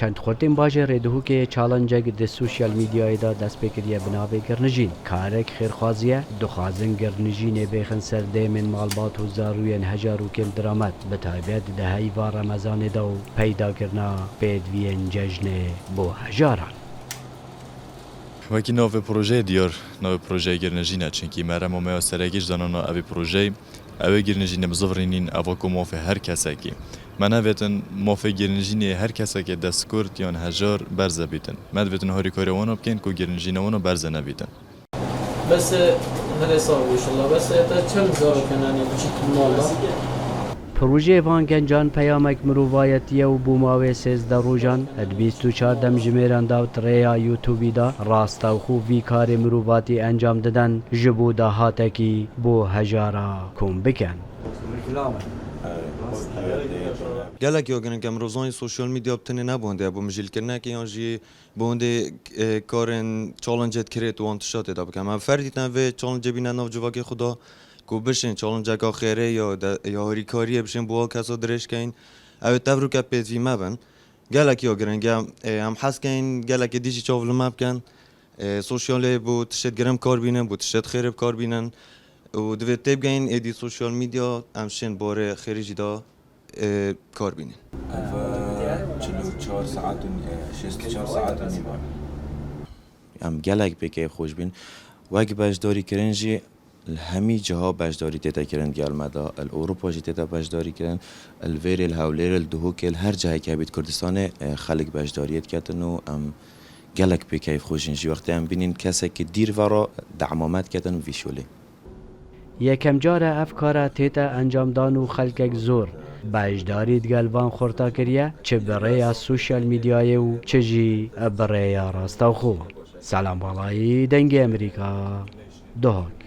چند خورتین باجه ردهو که چالنجگ د سوشیال میدیای دا دست بکریه بنابه گرنجین کارک خیرخوازیه دخوازن گرنجین بیخن سرده من مالبات و زاروین هجار و کل درامت بتایبت ده هیوا رمضان دا و پیدا کرنا پیدوین ججن بو هجاران وکی نوو پروژه دیار نوو پروژه گرنجینه چنکی مرم و ما سرگیش دانانا اوی پروژه اوی گرنجینه بزفرینین اوکو موف هر کسی کی من اویتن موف گرنجینه هر کسی که دست کرد یان هزار برزه بیتن من اویتن هاری کاری وانو بکن که گرنجینه وانو برزه نبیتن بس هر حساب انشالله بس تا چند زار کنانی بچیک مالا پروژه وان گنجان پیامک مروایتیه و بوماوی 13 روزان اد 24 دم جمیران داوت ریا یوتیوبی دا راستا و خوبی کار مرواتی انجام دادن جبو دا هاتکی بو هجارا کن بکن گلک یاگن کم روزانی سوشیال میدیا بتنی نبونده ابو مجیل کرنه که یانجی بونده کارن چالنجت کرد و انتشارات دا بکن من فردی تنوی چالنج بینن ناو جواکی خدا کو بشین چالنج کا خیره یا هری کاری بشین بوا کسا درش کین او تبرو که پیدوی مبن گلک یاگن هم حس کین گلک دیجی چاول مبکن سوشیال بو تشت گرم کار بینن بو تشت خیرب کار بینن و دوید تیب گین ایدی سوشیال میدیا همشین باره خیریجی دا کار بینن 44 ساعت و 64 ساعت و نیم ام گلک بکی خوش بین وقت بجداری کرنجی همی جها بجداری تیتا کرن گل مدا الاوروپا جی تیتا بجداری کرن الویر الهولیر الدهوکل هر جایی که بید کردستان خلق بجداریت کتن و ام گلک بکی خوشینجی وقتی هم بینین کسی که دیر ورا دعمامت کتن ویشولی یکم جاره افکارا تیتا انجام دان و خلقک زور باجداری دگلوان خورتا کریه چه برای سوشیال میدیای و چه جی برای راستا و خوب سلام بالایی دنگ امریکا دهک